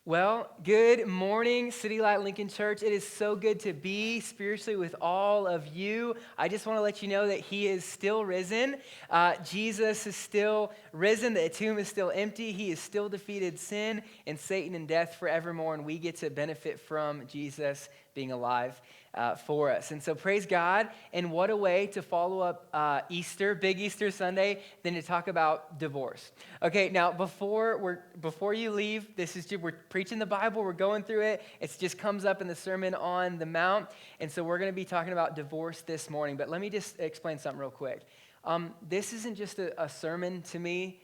Well, good morning, Citylight Lincoln Church. It is so good to be spiritually with all of you. I just want to let you know that He is still risen. Jesus is still risen. The tomb is still empty. He has still defeated sin and Satan and death forevermore, and we get to benefit from Jesus being alive for us. And so praise God. And what a way to follow up Easter, Big Easter Sunday, than to talk about divorce. Okay, now before you leave, we're preaching the Bible, we're going through it. It just comes up in the Sermon on the Mount. And so we're going to be talking about divorce this morning. But let me just explain something real quick. This isn't just a sermon to me.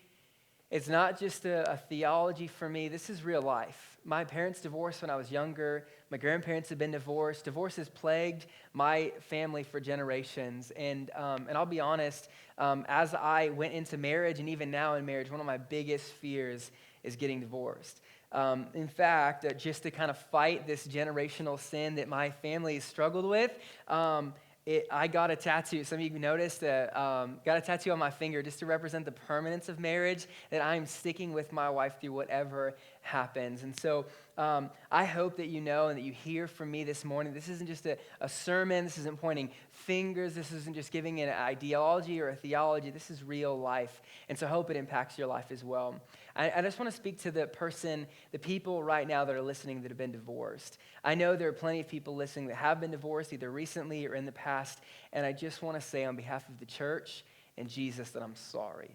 It's not just a theology for me. This is real life. My parents divorced when I was younger. My grandparents have been divorced. Divorce has plagued my family for generations. And I'll be honest, as I went into marriage and even now in marriage, one of my biggest fears is getting divorced. In fact, just to kind of fight this generational sin that my family has struggled with, I got a tattoo. Some of you noticed that got a tattoo on my finger just to represent the permanence of marriage, that I'm sticking with my wife through whatever happens. And so I hope that you know and that you hear from me this morning. This isn't just a sermon. This isn't pointing fingers. This isn't just giving an ideology or a theology. This is real life. And so I hope it impacts your life as well. I just want to speak to the people right now that are listening that have been divorced. I know there are plenty of people listening that have been divorced either recently or in the past. And I just want to say on behalf of the church and Jesus that I'm sorry.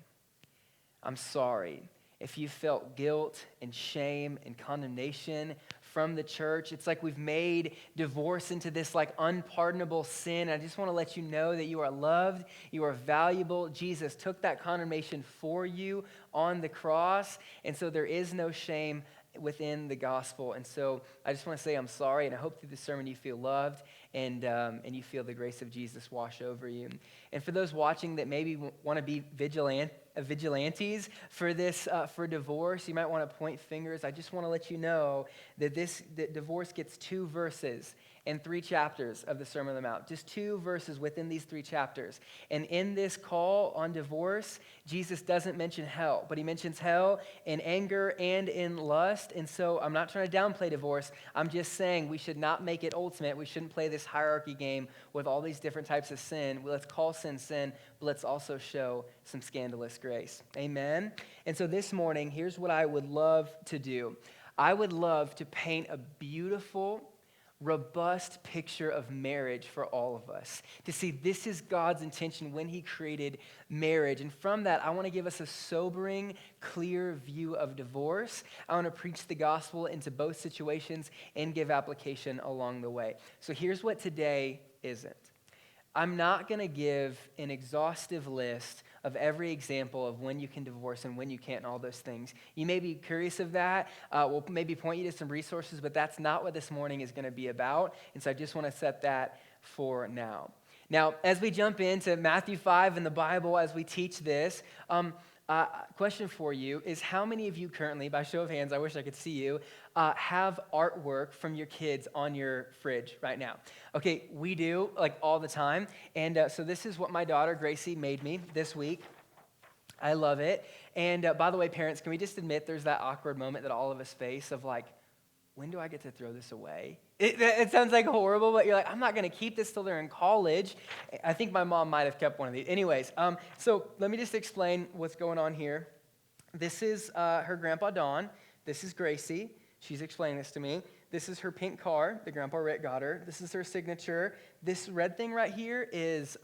I'm sorry. If you felt guilt and shame and condemnation from the church, it's like we've made divorce into this like unpardonable sin. I just want to let you know that you are loved, you are valuable. Jesus took that condemnation for you on the cross, and so there is no shame within the gospel. And so I just want to say I'm sorry, and I hope through the sermon you feel loved and you feel the grace of Jesus wash over you. And for those watching that maybe want to be vigilantes for this, for divorce, you might want to point fingers. I just want to let you know that that divorce gets 2 verses and 3 chapters of the Sermon on the Mount. Just 2 verses within these 3 chapters. And in this call on divorce, Jesus doesn't mention hell, but he mentions hell in anger and in lust. And so I'm not trying to downplay divorce. I'm just saying we should not make it ultimate. We shouldn't play this hierarchy game with all these different types of sin. Let's call sin sin, but let's also show some scandalous grace. Amen? And so this morning, here's what I would love to do. I would love to paint a beautiful, robust picture of marriage for all of us, to see this is God's intention when he created marriage. And from that, I want to give us a sobering, clear view of divorce. I want to preach the gospel into both situations and give application along the way. So here's what today isn't. I'm not going to give an exhaustive list of every example of when you can divorce and when you can't and all those things. You may be curious of that. We'll maybe point you to some resources, but that's not what this morning is going to be about. And so I just want to set that for now. Now, as we jump into Matthew 5 in the Bible, as we teach this, question for you is how many of you currently, by show of hands, I wish I could see you, have artwork from your kids on your fridge right now? Okay, we do, like all the time. And so this is what my daughter, Gracie, made me this week. I love it. And by the way, parents, can we just admit there's that awkward moment that all of us face of like, when do I get to throw this away? It sounds like horrible, but you're like, I'm not going to keep this till they're in college. I think my mom might have kept one of these. Anyways, so let me just explain what's going on here. This is her grandpa, Don. This is Gracie. She's explaining this to me. This is her pink car that Grandpa Rick got her. This is her signature. This red thing right here is,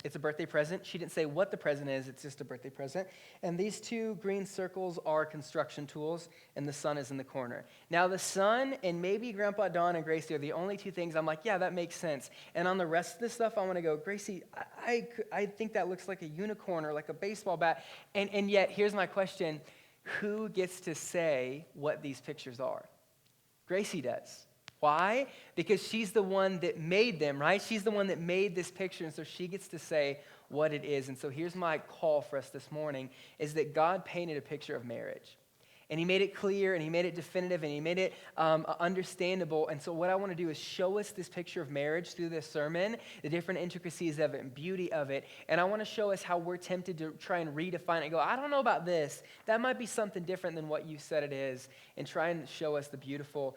it's a birthday present. She didn't say what the present is. It's just a birthday present. And these 2 green circles are construction tools, and the sun is in the corner. Now, the sun and maybe Grandpa Don and Gracie are the only 2 things I'm like, yeah, that makes sense. And on the rest of the stuff, I want to go, Gracie, I think that looks like a unicorn or like a baseball bat. And yet, here's my question. Who gets to say what these pictures are? Gracie does. Why? Because she's the one that made them, right? She's the one that made this picture, and so she gets to say what it is. And so here's my call for us this morning, is that God painted a picture of marriage. And he made it clear, and he made it definitive, and he made it understandable. And so what I want to do is show us this picture of marriage through this sermon, the different intricacies of it and beauty of it. And I want to show us how we're tempted to try and redefine it and go, I don't know about this. That might be something different than what you said it is. And try and show us the beautiful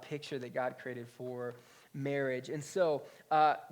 picture that God created for marriage. And so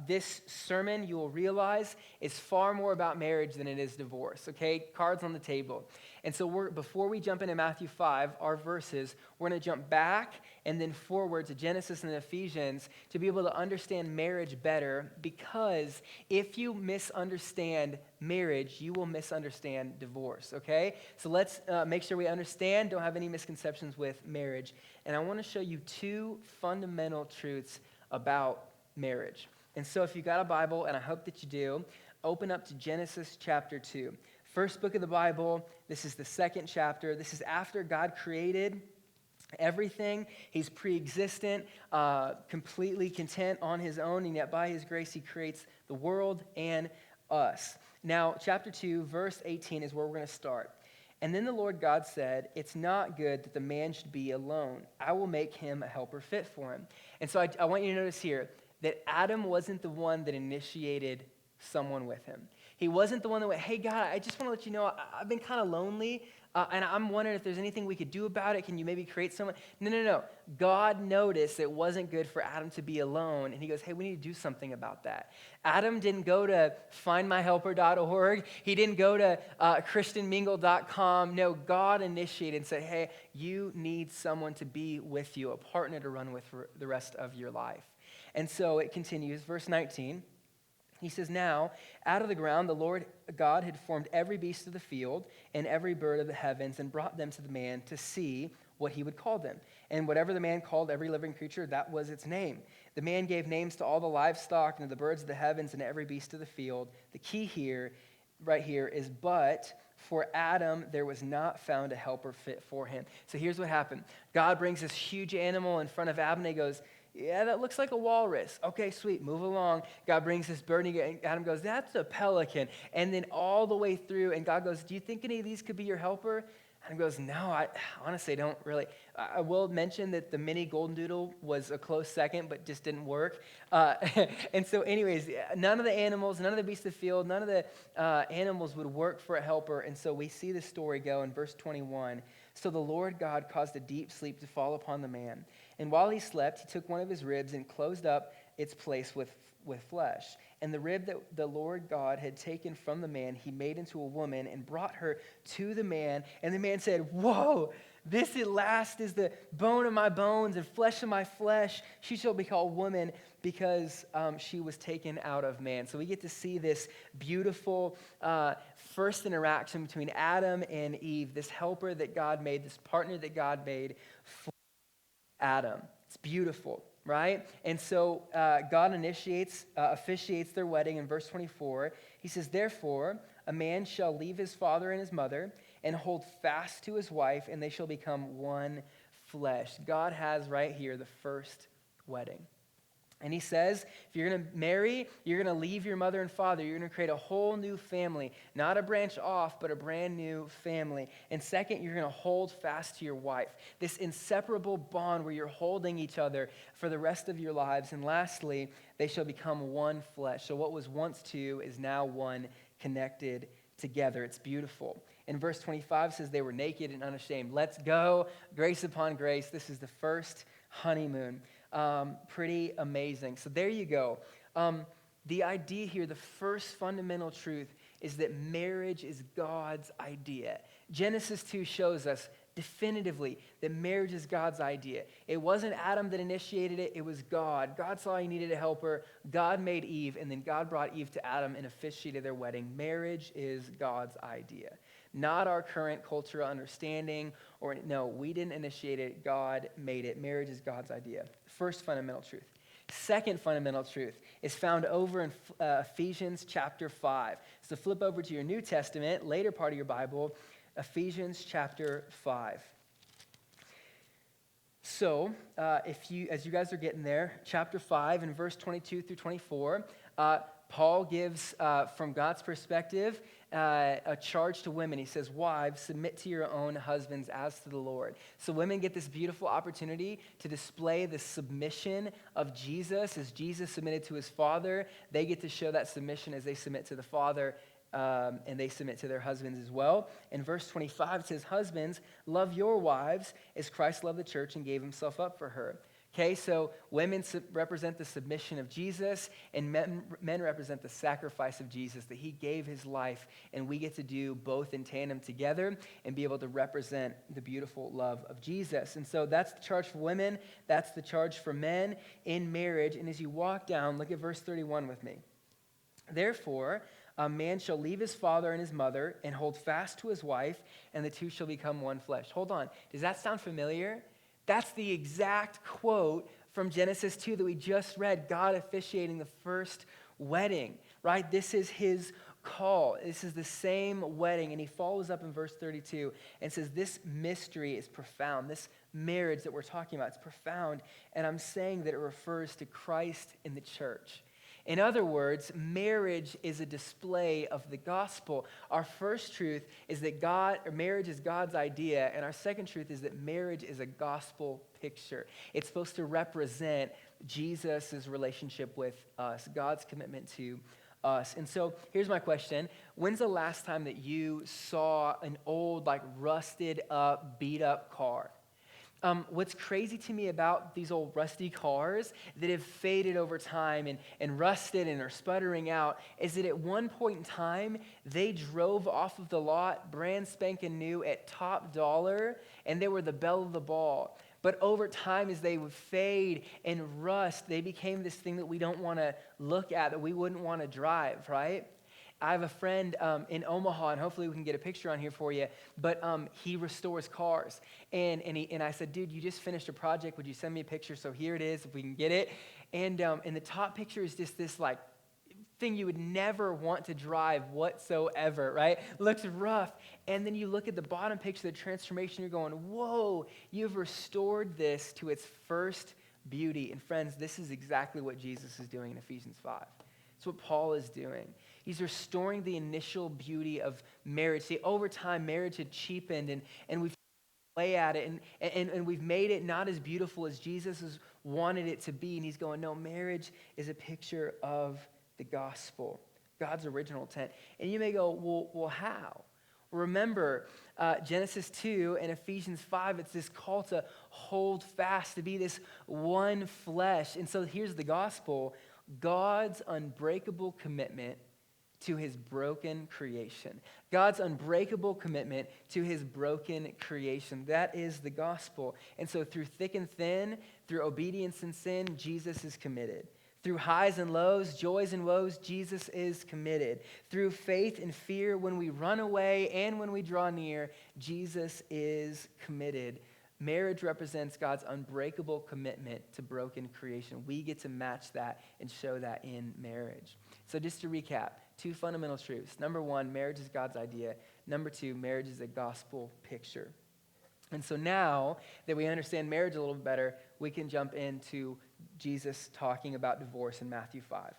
this sermon, you will realize, is far more about marriage than it is divorce, okay? Cards on the table. And so before we jump into Matthew 5, our verses, we're going to jump back and then forward to Genesis and Ephesians to be able to understand marriage better, because if you misunderstand marriage, you will misunderstand divorce, okay? So let's make sure we understand, don't have any misconceptions with marriage. And I want to show you two fundamental truths about marriage. And so if you got a Bible, and I hope that you do, open up to Genesis chapter 2. First book of the Bible. This is the second chapter. This is after God created everything. He's pre-existent, completely content on his own, and yet by his grace he creates the world and us. Now, chapter 2, verse 18 is where we're going to start. And then the Lord God said, it's not good that the man should be alone. I will make him a helper fit for him. And so I want you to notice here that Adam wasn't the one that initiated someone with him. He wasn't the one that went, hey, God, I just want to let you know I've been kind of lonely, and I'm wondering if there's anything we could do about it. Can you maybe create someone? No. God noticed it wasn't good for Adam to be alone, and he goes, hey, we need to do something about that. Adam didn't go to findmyhelper.org. He didn't go to christianmingle.com. No, God initiated and said, hey, you need someone to be with you, a partner to run with for the rest of your life. And so it continues, verse 19. He says, now, out of the ground, the Lord God had formed every beast of the field and every bird of the heavens and brought them to the man to see what he would call them. And whatever the man called every living creature, that was its name. The man gave names to all the livestock and to the birds of the heavens and to every beast of the field. The key here, right here, is but for Adam, there was not found a helper fit for him. So here's what happened. God brings this huge animal in front of Adam, and he goes, yeah, that looks like a walrus. Okay, sweet, move along. God brings this bird, and Adam goes, that's a pelican. And then all the way through, and God goes, do you think any of these could be your helper? Adam goes, no, I honestly don't really. I will mention that the mini golden doodle was a close second, but just didn't work. And so anyways, none of the animals, none of the beasts of the field, none of the animals would work for a helper. And so we see the story go in verse 21. So the Lord God caused a deep sleep to fall upon the man. And while he slept, he took one of his ribs and closed up its place with flesh. And the rib that the Lord God had taken from the man, he made into a woman and brought her to the man. And the man said, whoa, this at last is the bone of my bones and flesh of my flesh. She shall be called woman because she was taken out of man. So we get to see this beautiful first interaction between Adam and Eve, this helper that God made, this partner that God made for Adam. It's beautiful, right? And so God officiates their wedding in verse 24. He says, therefore, a man shall leave his father and his mother and hold fast to his wife, and they shall become one flesh. God has right here the first wedding. And he says, if you're going to marry, you're going to leave your mother and father. You're going to create a whole new family, not a branch off, but a brand new family. And second, you're going to hold fast to your wife, this inseparable bond where you're holding each other for the rest of your lives. And lastly, they shall become one flesh. So what was once two is now one, connected together. It's beautiful. And verse 25 says they were naked and unashamed. Let's go. Grace upon grace. This is the first honeymoon. Pretty amazing. So there you go. The idea here, the first fundamental truth is that marriage is God's idea. Genesis 2 shows us definitively that marriage is God's idea. It wasn't Adam that initiated it, it was God. God saw he needed a helper. God made Eve, and then God brought Eve to Adam and officiated their wedding. Marriage is God's idea. Not our current cultural understanding, no, we didn't initiate it, God made it. Marriage is God's idea. First fundamental truth. Second fundamental truth is found over in Ephesians chapter 5. So flip over to your New Testament, later part of your Bible, Ephesians chapter 5. So, as you guys are getting there, chapter 5 and verse 22 through 24, Paul gives, from God's perspective, a charge to women. He says, wives, submit to your own husbands as to the Lord. So women get this beautiful opportunity to display the submission of Jesus. As Jesus submitted to his Father, they get to show that submission as they submit to the Father, and they submit to their husbands as well. In verse 25, it says, husbands, love your wives as Christ loved the church and gave himself up for her. Okay, so women represent the submission of Jesus, and men represent the sacrifice of Jesus, that he gave his life, and we get to do both in tandem together and be able to represent the beautiful love of Jesus. And so that's the charge for women. That's the charge for men in marriage. And as you walk down, look at verse 31 with me. Therefore, a man shall leave his father and his mother and hold fast to his wife, and the two shall become one flesh. Hold on. Does that sound familiar? That's the exact quote from Genesis 2 that we just read, God officiating the first wedding, right? This is his call. This is the same wedding. And he follows up in verse 32 and says, this mystery is profound. This marriage that we're talking about, it's profound. And I'm saying that it refers to Christ in the church. In other words, marriage is a display of the gospel. Our first truth is that marriage is God's idea, and our second truth is that marriage is a gospel picture. It's supposed to represent Jesus' relationship with us, God's commitment to us. And so here's my question. When's the last time that you saw an old, rusted up, beat up car? What's crazy to me about these old rusty cars that have faded over time and rusted and are sputtering out is that at one point in time, they drove off of the lot brand spanking new at top dollar, and they were the belle of the ball. But over time, as they would fade and rust, they became this thing that we don't want to look at, that we wouldn't want to drive, right? I have a friend in Omaha, and hopefully we can get a picture on here for you, but he restores cars. And I said, dude, you just finished a project. Would you send me a picture? So here it is, if we can get it. And the top picture is just this thing you would never want to drive whatsoever, right? Looks rough. And then you look at the bottom picture, the transformation, you're going, whoa, you've restored this to its first beauty. And friends, this is exactly what Jesus is doing in Ephesians 5. It's what Paul is doing. He's restoring the initial beauty of marriage. See, over time, marriage had cheapened, and we've way at it, and we've made it not as beautiful as Jesus has wanted it to be. And he's going, no, marriage is a picture of the gospel, God's original intent. And you may go, well, how? Remember, Genesis 2 and Ephesians 5, it's this call to hold fast, to be this one flesh. And so here's the gospel, God's unbreakable commitment to his broken creation. God's unbreakable commitment to his broken creation. That is the gospel. And so through thick and thin, through obedience and sin, Jesus is committed. Through highs and lows, joys and woes, Jesus is committed. Through faith and fear, when we run away and when we draw near, Jesus is committed. Marriage represents God's unbreakable commitment to broken creation. We get to match that and show that in marriage. So just to recap, 2 fundamental truths. Number 1, marriage is God's idea. Number 2, marriage is a gospel picture. And so now that we understand marriage a little bit better, we can jump into Jesus talking about divorce in Matthew 5.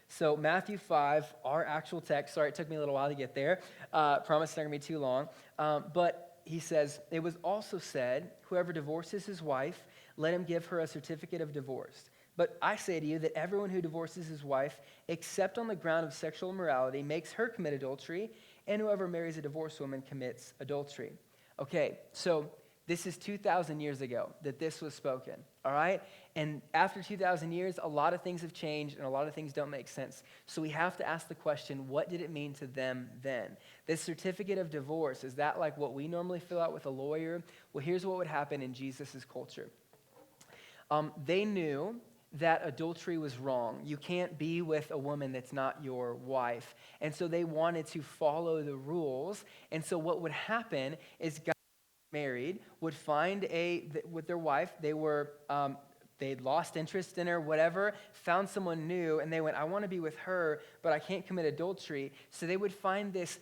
So Matthew 5, our actual text, sorry, it took me a little while to get there. Promise it's not going to be too long. But he says, it was also said, whoever divorces his wife, let him give her a certificate of divorce. But I say to you that everyone who divorces his wife, except on the ground of sexual immorality, makes her commit adultery, and whoever marries a divorced woman commits adultery. Okay, so this is 2,000 years ago that this was spoken, all right? And after 2,000 years, a lot of things have changed and a lot of things don't make sense. So we have to ask the question, what did it mean to them then? This certificate of divorce, is that like what we normally fill out with a lawyer? Well, here's what would happen in Jesus' culture. They knew that adultery was wrong. You can't be with a woman that's not your wife. And so they wanted to follow the rules. And so what would happen is God married would find with their wife, they'd lost interest in her, whatever, found someone new, and they went, I want to be with her, but I can't commit adultery. So they would find this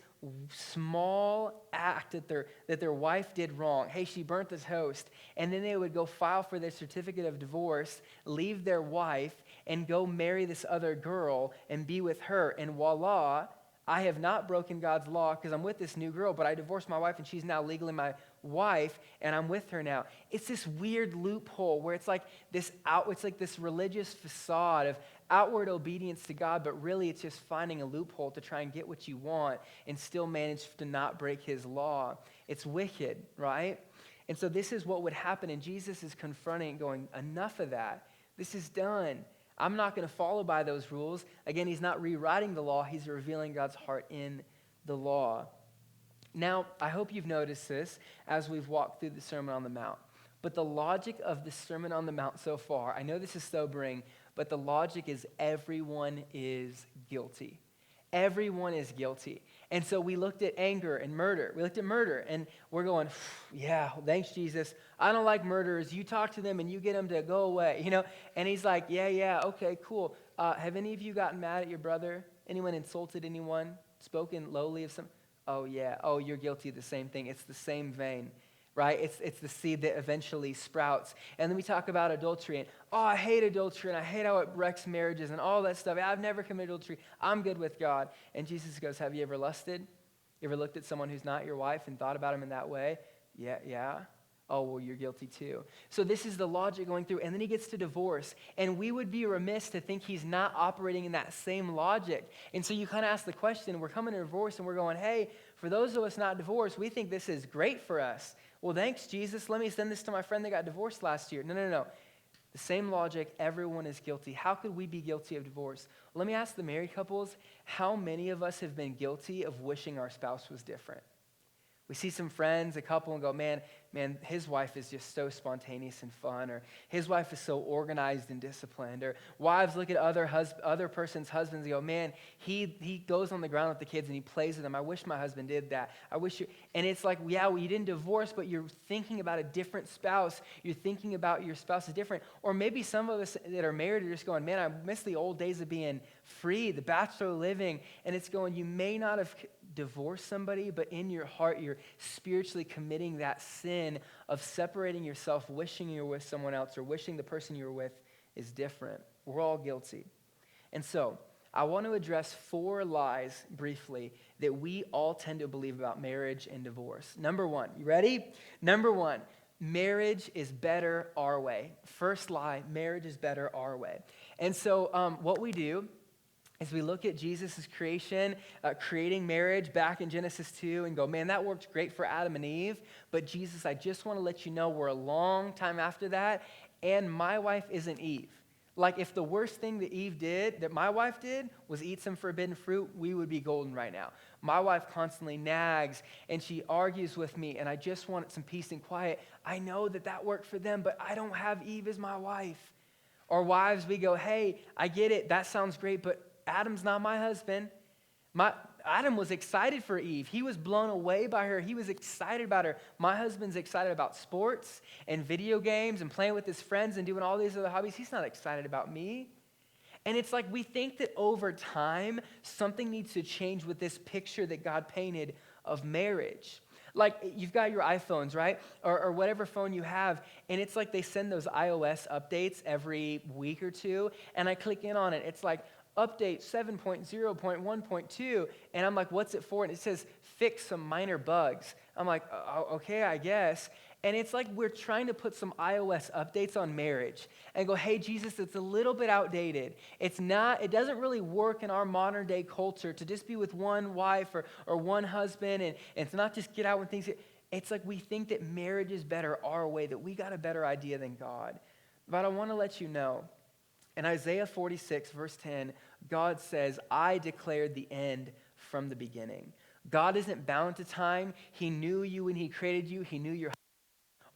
small act that their wife did wrong. Hey, she burnt the toast. And then they would go file for their certificate of divorce, leave their wife, and go marry this other girl and be with her. And voila, I have not broken God's law because I'm with this new girl, but I divorced my wife and she's now legally my wife and I'm with her now. It's this weird loophole where it's like this religious facade of outward obedience to God, but really it's just finding a loophole to try and get what you want and still manage to not break his law. It's wicked, right? And so this is what would happen, and Jesus is confronting, going, enough of that. This is done. I'm not going to follow by those rules. Again, he's not rewriting the law. He's revealing God's heart in the law. Now, I hope you've noticed this as we've walked through the Sermon on the Mount. But the logic of the Sermon on the Mount so far, I know this is sobering, but the logic is everyone is guilty. Everyone is guilty. And so we looked at anger and murder. We looked at murder, and we're going, yeah, thanks, Jesus. I don't like murderers. You talk to them, and you get them to go away, And he's like, yeah, okay, cool. Have any of you gotten mad at your brother? Anyone insulted anyone? Spoken lowly of some? Oh, yeah. Oh, you're guilty of the same thing. It's the same vein, right? It's the seed that eventually sprouts. And then we talk about adultery, and I hate adultery, and I hate how it wrecks marriages and all that stuff. I've never committed adultery. I'm good with God. And Jesus goes, have you ever lusted? You ever looked at someone who's not your wife and thought about him in that way? Yeah. Oh, well, you're guilty too. So this is the logic going through. And then he gets to divorce. And we would be remiss to think he's not operating in that same logic. And so you kind of ask the question, we're coming to divorce, and we're going, hey, for those of us not divorced, we think this is great for us. Well, thanks, Jesus. Let me send this to my friend that got divorced last year. No. The same logic, everyone is guilty. How could we be guilty of divorce? Let me ask the married couples, how many of us have been guilty of wishing our spouse was different? We see some friends, a couple, and go, man, his wife is just so spontaneous and fun, or his wife is so organized and disciplined, or wives look at other person's husbands and go, man, he goes on the ground with the kids and he plays with them. I wish my husband did that. I wish you, and it's like, yeah, well, you didn't divorce, but you're thinking about a different spouse. You're thinking about your spouse is different. Or maybe some of us that are married are just going, man, I miss the old days of being free, the bachelor living, and it's going, you may not have divorce somebody, but in your heart, you're spiritually committing that sin of separating yourself, wishing you're with someone else or wishing the person you're with is different. We're all guilty. And so I want to address 4 lies briefly that we all tend to believe about marriage and divorce. Number 1, you ready? Number 1, marriage is better our way. First lie, marriage is better our way. And so what we do as we look at Jesus' creation, creating marriage back in Genesis 2 and go, man, that worked great for Adam and Eve, but Jesus, I just want to let you know we're a long time after that, and my wife isn't Eve. Like if the worst thing that Eve did, that my wife did, was eat some forbidden fruit, we would be golden right now. My wife constantly nags, and she argues with me, and I just want some peace and quiet. I know that worked for them, but I don't have Eve as my wife. Or wives, we go, hey, I get it, that sounds great, but Adam's not my husband. Adam was excited for Eve. He was blown away by her. He was excited about her. My husband's excited about sports and video games and playing with his friends and doing all these other hobbies. He's not excited about me. And it's like we think that over time, something needs to change with this picture that God painted of marriage. Like you've got your iPhones, right? Or whatever phone you have, and it's like they send those iOS updates every week or two, and I click in on it. It's like, update 7.0.1.2, and I'm like, what's it for? And it says, fix some minor bugs. I'm like, okay, I guess. And it's like we're trying to put some iOS updates on marriage and go, hey, Jesus, it's a little bit outdated. It doesn't really work in our modern day culture to just be with one wife or one husband and to not just get out when things get, it's like we think that marriage is better our way, that we got a better idea than God. But I want to let you know, in Isaiah 46, verse 10, God says, I declared the end from the beginning. God isn't bound to time. He knew you when he created you. He knew your husband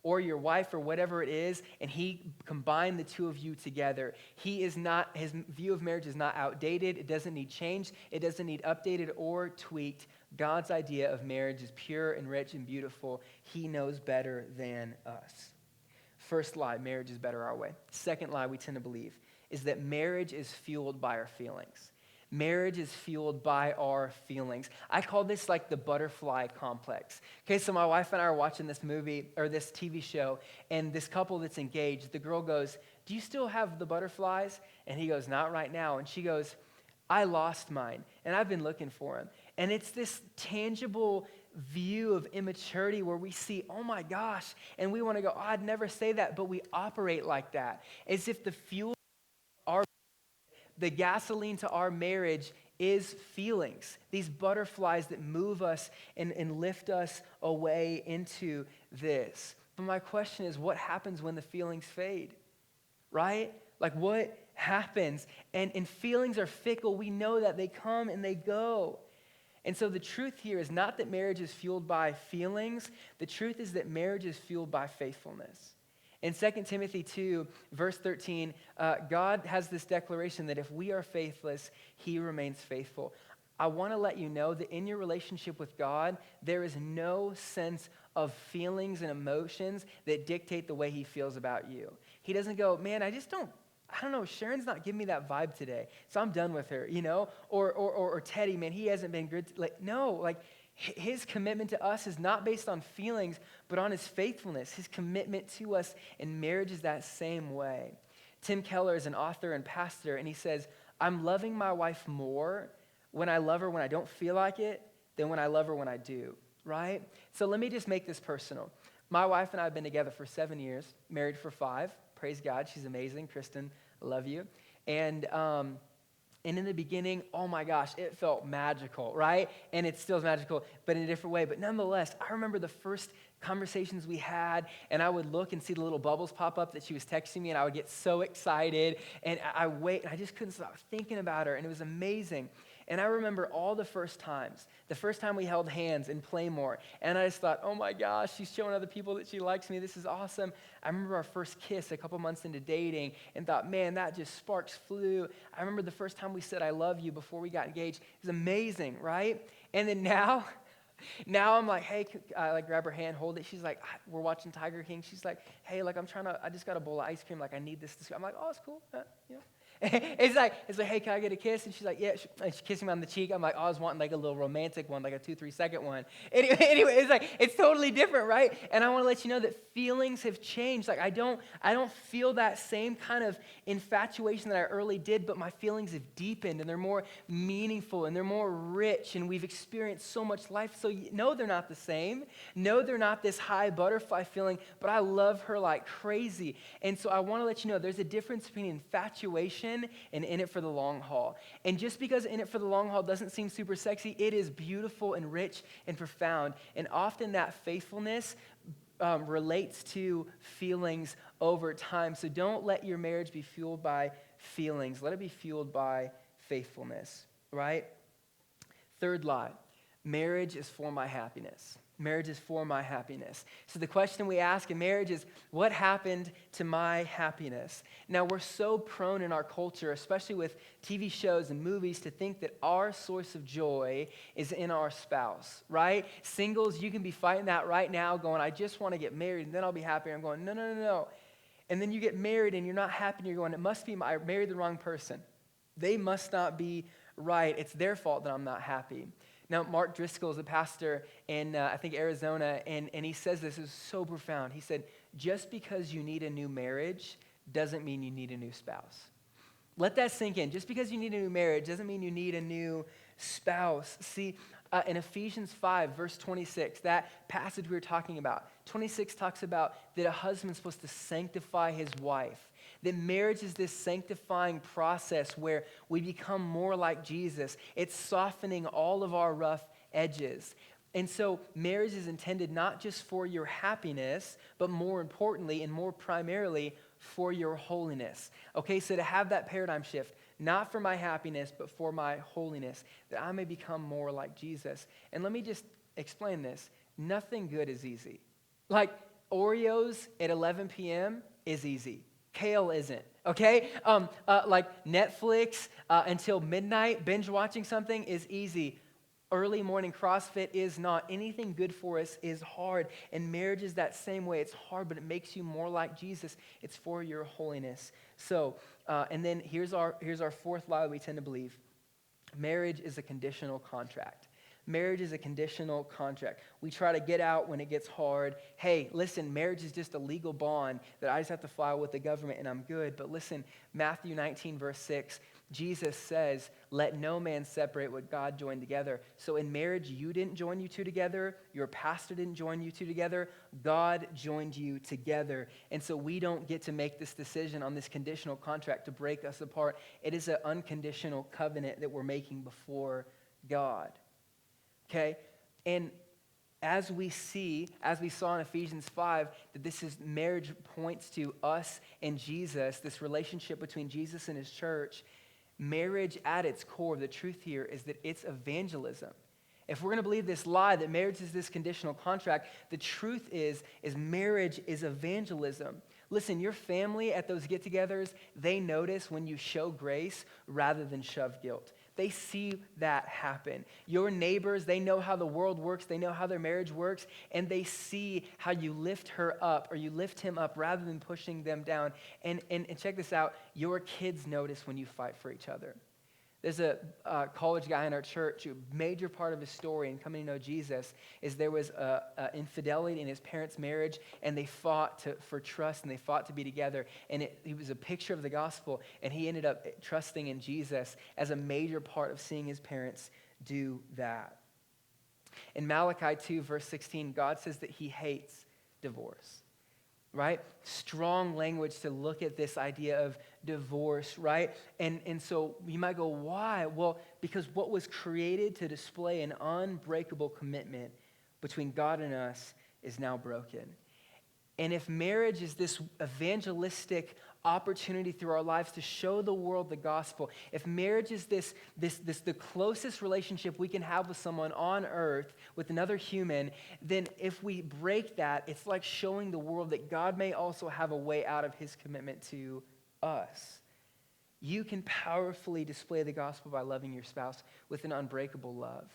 or your wife or whatever it is, and he combined the two of you together. His view of marriage is not outdated. It doesn't need changed. It doesn't need updated or tweaked. God's idea of marriage is pure and rich and beautiful. He knows better than us. First lie, marriage is better our way. Second lie we tend to believe is that marriage is fueled by our feelings. Marriage is fueled by our feelings. I call this like the butterfly complex. Okay, so my wife and I are watching this movie or this TV show, and this couple that's engaged, the girl goes, do you still have the butterflies? And he goes, not right now. And she goes, I lost mine, and I've been looking for him. And it's this tangible view of immaturity where we see, oh my gosh, and we want to go, oh, I'd never say that, but we operate like that. As if the fuel, the gasoline to our marriage is feelings, these butterflies that move us and lift us away into this. But my question is, what happens when the feelings fade, right? Like what happens? And feelings are fickle. We know that they come and they go. And so the truth here is not that marriage is fueled by feelings. The truth is that marriage is fueled by faithfulness. In 2 Timothy 2, verse 13, God has this declaration that if we are faithless, he remains faithful. I want to let you know that in your relationship with God, there is no sense of feelings and emotions that dictate the way he feels about you. He doesn't go, man, I don't know, Sharon's not giving me that vibe today, so I'm done with her, Or Teddy, man, he hasn't been good. His commitment to us is not based on feelings, but on his faithfulness. His commitment to us in marriage is that same way. Tim Keller is an author and pastor, and he says, I'm loving my wife more when I love her when I don't feel like it than when I love her when I do, right? So let me just make this personal. My wife and I have been together for 7 years, married for 5. Praise God, she's amazing. Kristen, I love you. And in the beginning, oh my gosh, it felt magical, right? And it still is magical, but in a different way. But nonetheless, I remember the first conversations we had, and I would look and see the little bubbles pop up that she was texting me, and I would get so excited, and I wait, and I just couldn't stop thinking about her, and it was amazing. And I remember all the first times. The first time we held hands in Playmore, and I just thought, oh my gosh, she's showing other people that she likes me. This is awesome. I remember our first kiss a couple months into dating and thought, man, that just sparks flew. I remember the first time we said I love you before we got engaged. It was amazing, right? And then now I'm like, hey, I grab her hand, hold it. She's like, we're watching Tiger King. She's like, hey, I just got a bowl of ice cream. I need this. I'm like, oh, it's cool. It's like, hey, can I get a kiss? And she's like, yeah. She kissed me on the cheek. I'm like, oh, I was wanting a little romantic one, a 2-3 second one. Anyway, it's totally different, right? And I want to let you know that feelings have changed. I don't feel that same kind of infatuation that I early did, but my feelings have deepened and they're more meaningful and they're more rich and we've experienced so much life. So no, they're not the same. No, they're not this high butterfly feeling, but I love her like crazy. And so I want to let you know there's a difference between infatuation and in it for the long haul. And just because in it for the long haul doesn't seem super sexy, it is beautiful and rich and profound. And often that faithfulness relates to feelings over time. So don't let your marriage be fueled by feelings. Let it be fueled by faithfulness, right? Third lie, marriage is for my happiness. Marriage is for my happiness. So the question we ask in marriage is, what happened to my happiness? Now, we're so prone in our culture, especially with TV shows and movies, to think that our source of joy is in our spouse, right? Singles, you can be fighting that right now, going, I just want to get married, and then I'll be happy. I'm going, no. And then you get married, and you're not happy, and you're going, it must be I married the wrong person. They must not be right. It's their fault that I'm not happy. Now, Mark Driscoll is a pastor in, I think, Arizona, and he says this is so profound. He said, just because you need a new marriage doesn't mean you need a new spouse. Let that sink in. Just because you need a new marriage doesn't mean you need a new spouse. See, in Ephesians 5, verse 26, that passage we were talking about, 26 talks about that a husband's supposed to sanctify his wife. That marriage is this sanctifying process where we become more like Jesus. It's softening all of our rough edges. And so marriage is intended not just for your happiness, but more importantly and more primarily for your holiness. Okay, so to have that paradigm shift, not for my happiness, but for my holiness, that I may become more like Jesus. And let me just explain this. Nothing good is easy. Like Oreos at 11 p.m. is easy. Kale isn't, okay? Like Netflix until midnight, binge watching something is easy. Early morning CrossFit is not. Anything good for us is hard. And marriage is that same way. It's hard, but it makes you more like Jesus. It's for your holiness. So, and then here's our fourth lie we tend to believe. Marriage is a conditional contract. Marriage is a conditional contract. We try to get out when it gets hard. Hey, listen, marriage is just a legal bond that I just have to file with the government and I'm good. But listen, Matthew 19, verse 6, Jesus says, let no man separate what God joined together. So in marriage, you didn't join you two together. Your pastor didn't join you two together. God joined you together. And so we don't get to make this decision on this conditional contract to break us apart. It is an unconditional covenant that we're making before God. Okay? And as we saw in Ephesians 5, that this is marriage points to us and Jesus, this relationship between Jesus and his church. Marriage at its core, the truth here is that it's evangelism. If we're going to believe this lie that marriage is this conditional contract, the truth is marriage is evangelism. Listen, your family at those get-togethers, they notice when you show grace rather than shove guilt. They see that happen. Your neighbors, they know how the world works. They know how their marriage works. And they see how you lift her up or you lift him up rather than pushing them down. And check this out. Your kids notice when you fight for each other. There's a college guy in our church, a major part of his story in coming to know Jesus is there was infidelity in his parents' marriage, and they fought for trust, and they fought to be together. And it was a picture of the gospel, and he ended up trusting in Jesus as a major part of seeing his parents do that. In Malachi 2, verse 16, God says that he hates divorce. Right? Strong language to look at this idea of divorce, right? And so you might go, why? Well, because what was created to display an unbreakable commitment between God and us is now broken. And if marriage is this evangelistic opportunity through our lives to show the world the gospel, if marriage is this the closest relationship we can have with someone on earth, with another human, then if we break that, it's like showing the world that God may also have a way out of his commitment to us. You can powerfully display the gospel by loving your spouse with an unbreakable love.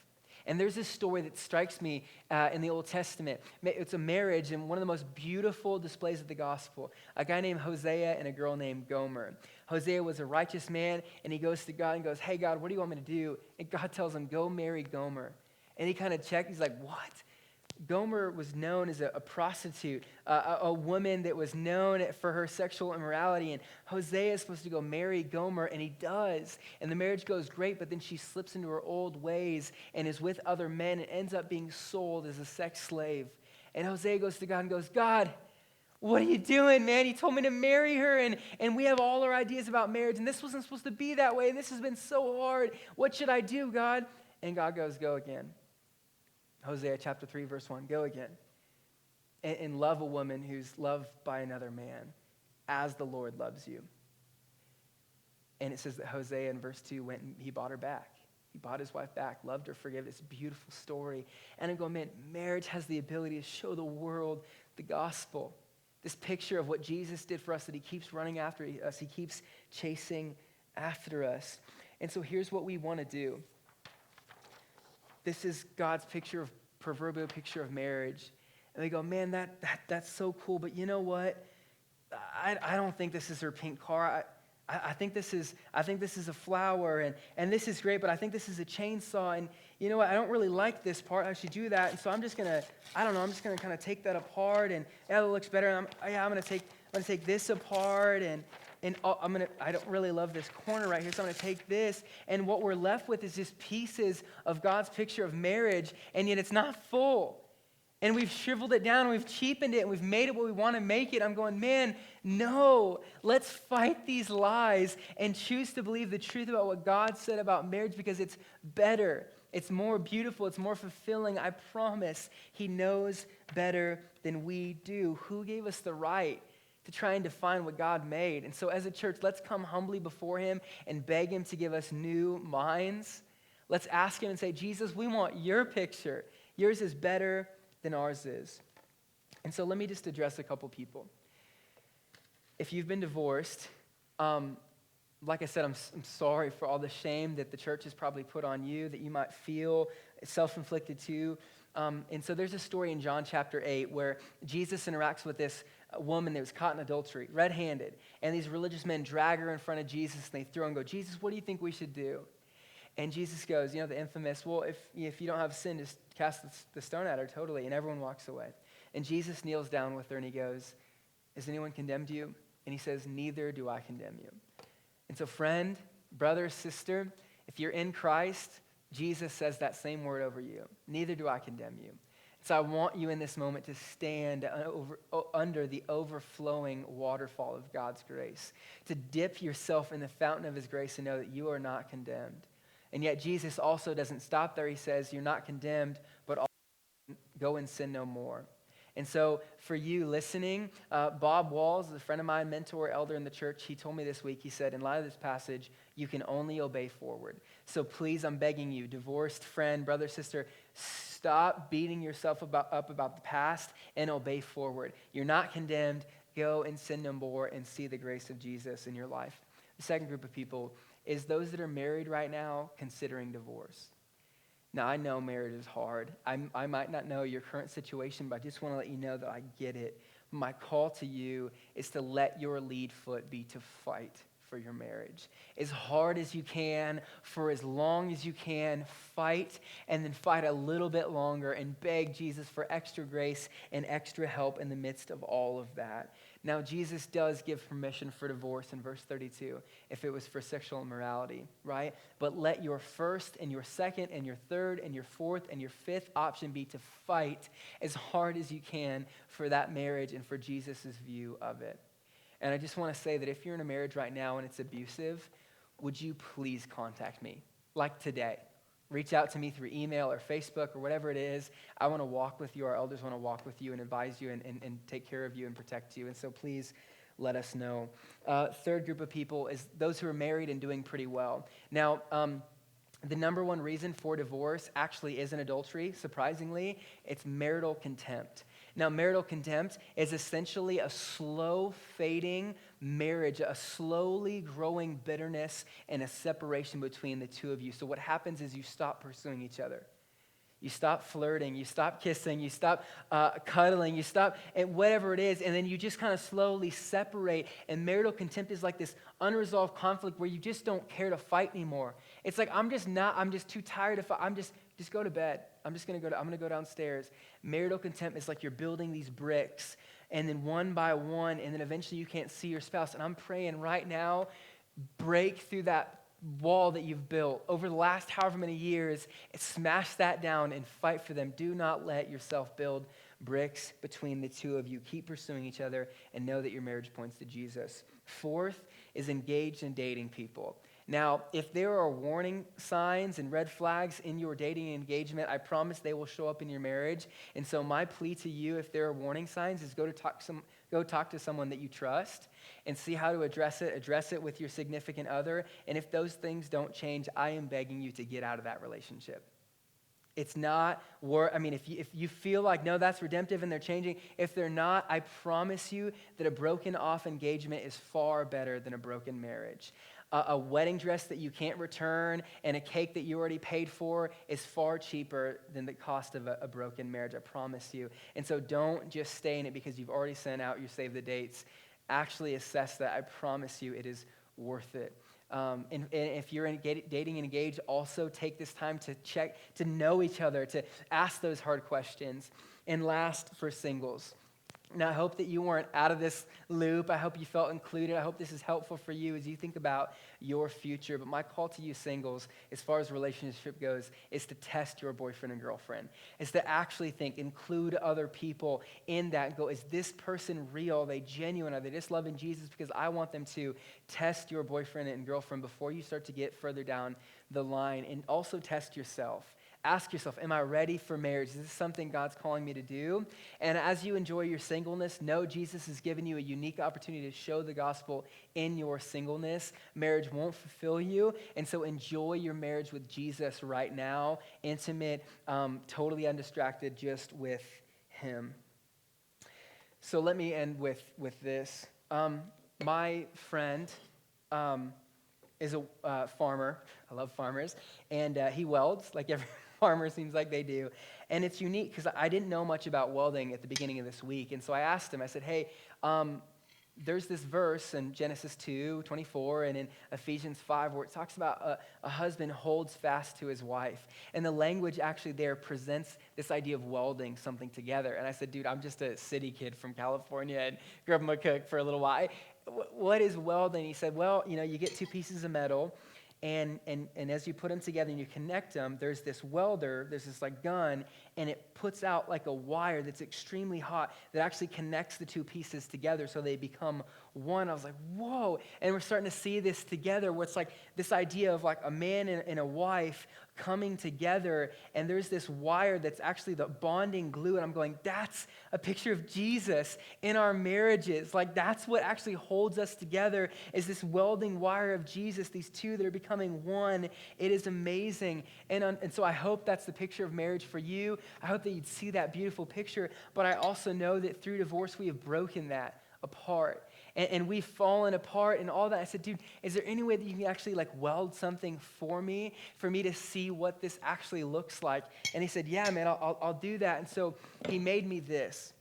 And there's this story that strikes me in the Old Testament. It's a marriage and one of the most beautiful displays of the gospel. A guy named Hosea and a girl named Gomer. Hosea was a righteous man, and he goes to God and goes, hey, God, what do you want me to do? And God tells him, go marry Gomer. And he kind of checked. He's like, what? Gomer was known as a prostitute, a woman that was known for her sexual immorality. And Hosea is supposed to go marry Gomer, and he does. And the marriage goes great, but then she slips into her old ways and is with other men and ends up being sold as a sex slave. And Hosea goes to God and goes, God, what are you doing, man? You told me to marry her, and we have all our ideas about marriage, and this wasn't supposed to be that way, and this has been so hard. What should I do, God? And God goes, go again. Hosea chapter 3, verse 1, go again. And love a woman who's loved by another man as the Lord loves you. And it says that Hosea in verse 2 went and he bought her back. He bought his wife back, loved her, forgave her. It's a beautiful story. And I go, man, marriage has the ability to show the world the gospel. This picture of what Jesus did for us, that he keeps running after us. He keeps chasing after us. And so here's what we want to do. This is God's proverbial picture of marriage. And we go, man, that's so cool. But you know what? I don't think this is her pink car. I think this is a flower, and this is great, but I think this is a chainsaw. And you know what? I don't really like this part. I should do that. And so I'm just gonna kind of take that apart, and yeah, it looks better. And I'm gonna take this apart, and I don't really love this corner right here, so I'm going to take this. And what we're left with is just pieces of God's picture of marriage, and yet it's not full. And we've shriveled it down, and we've cheapened it, and we've made it what we want to make it. I'm going, man, no. Let's fight these lies and choose to believe the truth about what God said about marriage, because it's better. It's more beautiful. It's more fulfilling. I promise. He knows better than we do. Who gave us the right to try and define what God made? And so as a church, let's come humbly before him and beg him to give us new minds. Let's ask him and say, Jesus, we want your picture. Yours is better than ours is. And so let me just address a couple people. If you've been divorced, like I said, I'm sorry for all the shame that the church has probably put on you, that you might feel self-inflicted too. And so there's a story in John chapter 8 where Jesus interacts with this woman that was caught in adultery, red-handed. And these religious men drag her in front of Jesus, and they throw and go, Jesus, what do you think we should do? And Jesus goes, the infamous, well, if you don't have sin, just cast the stone at her, totally. And everyone walks away. And Jesus kneels down with her, and he goes, has anyone condemned you? And he says, neither do I condemn you. And so friend, Brother, sister, if you're in Christ, Jesus says that same word over you. Neither do I condemn you. So I want you in this moment to stand under the overflowing waterfall of God's grace, to dip yourself in the fountain of his grace and know that you are not condemned. And yet Jesus also doesn't stop there. He says, you're not condemned, but also go and sin no more. And so for you listening, Bob Walls is a friend of mine, mentor, elder in the church. He told me this week, he said, in light of this passage, you can only obey forward. So please, I'm begging you, divorced friend, brother, sister, stop beating yourself up about the past and obey forward. You're not condemned. Go and sin no more and see the grace of Jesus in your life. The second group of people is those that are married right now considering divorce. Now, I know marriage is hard. I might not know your current situation, but I just want to let you know that I get it. My call to you is to let your lead foot be to fight for your marriage. As hard as you can, for as long as you can, fight, and then fight a little bit longer and beg Jesus for extra grace and extra help in the midst of all of that. Now, Jesus does give permission for divorce in verse 32 if it was for sexual immorality, right? But let your first and your second and your third and your fourth and your fifth option be to fight as hard as you can for that marriage and for Jesus' view of it. And I just want to say that if you're in a marriage right now and it's abusive, would you please contact me, like today? Reach out to me through email or Facebook or whatever it is. I want to walk with you. Our elders want to walk with you and advise you and take care of you and protect you. And so please let us know. Third group of people is those who are married and doing pretty well. Now, the number one reason for divorce actually isn't adultery, surprisingly. It's marital contempt. Now, marital contempt is essentially a slow fading marriage, a slowly growing bitterness and a separation between the two of you. So what happens is you stop pursuing each other. You stop flirting, you stop kissing, you stop cuddling, you stop and whatever it is, and then you just kind of slowly separate. And marital contempt is like this unresolved conflict where you just don't care to fight anymore. It's like, I'm just too tired to fight. Just go to bed. I'm going to go downstairs. Marital contempt is like you're building these bricks, and then one by one, and then eventually you can't see your spouse. And I'm praying right now, break through that wall that you've built over the last however many years, smash that down and fight for them. Do not let yourself build bricks between the two of you. Keep pursuing each other and know that your marriage points to Jesus. Fourth is engaged in dating people. Now, if there are warning signs and red flags in your dating engagement, I promise they will show up in your marriage. And so my plea to you, if there are warning signs, is go talk to someone that you trust and see how to address it. Address it with your significant other. And if those things don't change, I am begging you to get out of that relationship. It's not if you feel like, no, that's redemptive and they're changing, if they're not, I promise you that a broken off engagement is far better than a broken marriage. A wedding dress that you can't return and a cake that you already paid for is far cheaper than the cost of a broken marriage, I promise you. And so don't just stay in it because you've already sent out your save the dates. Actually assess that. I promise you it is worth it. And if you're dating and engaged, also take this time to check, to know each other, to ask those hard questions. And last, for singles. Now, I hope that you weren't out of this loop. I hope you felt included. I hope this is helpful for you as you think about your future. But my call to you singles, as far as relationship goes, is to test your boyfriend and girlfriend. Is to actually think, include other people in that. Go, is this person real? Are they genuine? Are they just loving Jesus? Because I want them to test your boyfriend and girlfriend before you start to get further down the line. And also test yourself. Ask yourself, am I ready for marriage? Is this something God's calling me to do? And as you enjoy your singleness, know Jesus has given you a unique opportunity to show the gospel in your singleness. Marriage won't fulfill you, and so enjoy your marriage with Jesus right now, intimate, totally undistracted, just with him. So let me end with this. My friend is a farmer. I love farmers. And he welds like every farmer seems like they do. And it's unique because I didn't know much about welding at the beginning of this week. And so I asked him, I said, hey, there's this verse in Genesis 2:24 and in Ephesians 5 where it talks about a husband holds fast to his wife. And the language actually there presents this idea of welding something together. And I said, dude, I'm just a city kid from California and grew up in a cook for a little while. What is welding? He said, well, you get two pieces of metal And as you put them together and you connect them, there's this welder, there's this like gun, and it puts out like a wire that's extremely hot that actually connects the two pieces together so they become one. I was like, whoa. And we're starting to see this together where it's like this idea of like a man and a wife coming together, and there's this wire that's actually the bonding glue, and I'm going, that's a picture of Jesus in our marriages. Like that's what actually holds us together is this welding wire of Jesus, these two that are becoming one. It is amazing. And so I hope that's the picture of marriage for you. I hope that you'd see that beautiful picture, but I also know that through divorce we have broken that apart. And we've fallen apart and all that. I said, dude, is there any way that you can actually like weld something for me to see what this actually looks like? And he said, yeah, man, I'll do that. And so he made me this.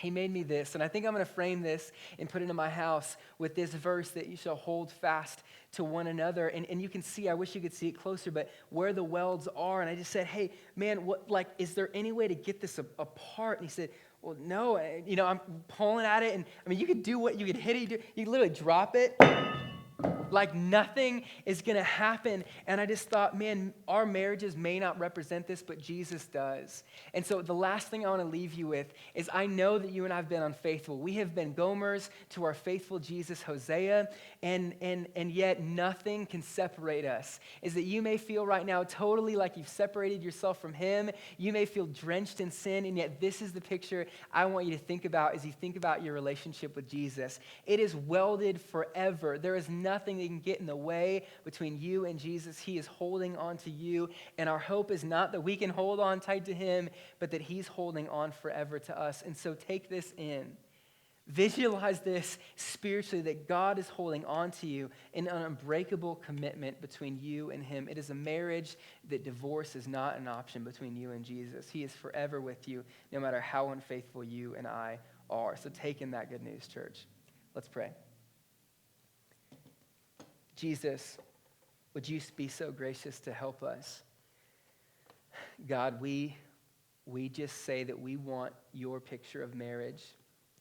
And I think I'm going to frame this and put it in my house with this verse that you shall hold fast to one another. And you can see, I wish you could see it closer, but where the welds are. And I just said, hey, man, is there any way to get this apart? And he said, well, no, I'm pulling at it. And I mean, you could hit it. You could literally drop it. Like nothing is going to happen. And I just thought, man, our marriages may not represent this, but Jesus does. And so the last thing I want to leave you with is I know that you and I have been unfaithful. We have been Gomers to our faithful Jesus, Hosea, and yet nothing can separate us. Is that you may feel right now totally like you've separated yourself from him. You may feel drenched in sin, and yet this is the picture I want you to think about as you think about your relationship with Jesus. It is welded forever. There is nothing that can get in the way between you and Jesus. He is holding on to you, and our hope is not that we can hold on tight to him, but that he's holding on forever to us. And so take this in. Visualize this spiritually, that God is holding on to you in an unbreakable commitment between you and him. It is a marriage that divorce is not an option between you and Jesus. He is forever with you, no matter how unfaithful you and I are. So take in that good news, church. Let's pray. Jesus, would you be so gracious to help us? God, we just say that we want your picture of marriage.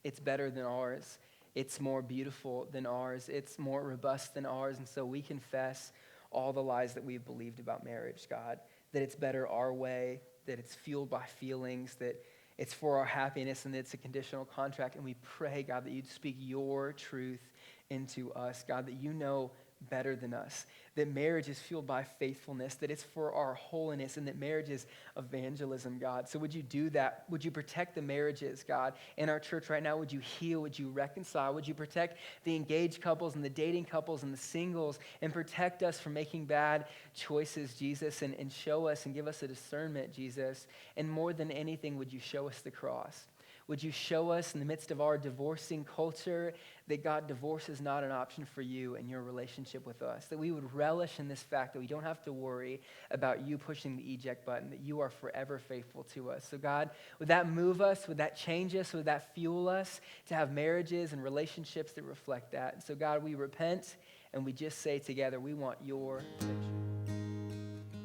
It's better than ours. It's more beautiful than ours. It's more robust than ours. And so we confess all the lies that we've believed about marriage, God, that it's better our way, that it's fueled by feelings, that it's for our happiness, and that it's a conditional contract. And we pray, God, that you'd speak your truth into us, God, that you know better than us, that marriage is fueled by faithfulness, that it's for our holiness, and that marriage is evangelism, God. So would you do that? Would you protect the marriages, God, in our church right now? Would you heal? Would you reconcile? Would you protect the engaged couples and the dating couples and the singles, and protect us from making bad choices, Jesus, and show us and give us a discernment, Jesus? And more than anything, would you show us the cross? Would you show us in the midst of our divorcing culture that, God, divorce is not an option for you and your relationship with us, that we would relish in this fact that we don't have to worry about you pushing the eject button, that you are forever faithful to us. So, God, would that move us? Would that change us? Would that fuel us to have marriages and relationships that reflect that? And so, God, we repent and we just say together, we want your picture.